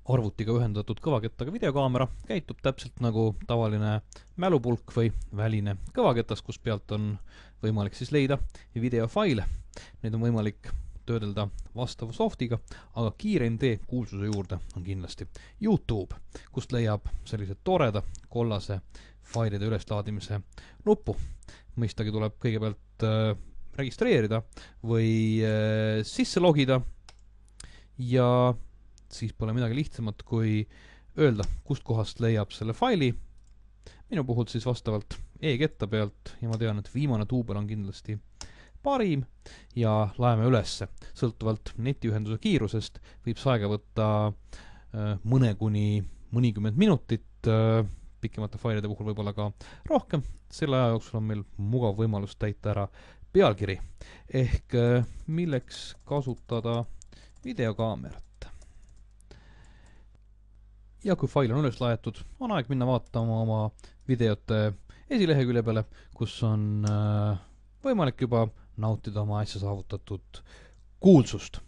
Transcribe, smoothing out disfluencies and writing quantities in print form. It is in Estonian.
arvutiga ühendatud kõvakettaga videokaamera käitub täpselt nagu tavaline mälupulk või väline kõvaketas, kus pealt on võimalik siis leida videofaile. Neid on võimalik töödelda vastava softiga, aga kiireim tee kuulsuse juurde on kindlasti YouTube, kust leiab sellise toreda kollase failide üleslaadimise nuppu. Mõistagi tuleb kõigepealt registreerida või sisse logida ja siis pole midagi lihtsamat kui öelda, kust kohast leiab selle faili. Minu puhul siis vastavalt e-ketta pealt ja ma tean, et viimane duubel on kindlasti parim ja laeme ülesse. Sõltuvalt netiühenduse kiirusest võib see aega võtta mõnikümmend minutit, pikemate failide puhul võib-olla ka rohkem. Selle aja jooksul on meil mugav võimalus täita ära pealkiri ehk milleks kasutada videokaamerat. Ja kui fail on üles laetud, on aeg minna vaatama oma videote esilehekülje peale, kus on võimalik juba nautida oma äsja saavutatud kuulsust.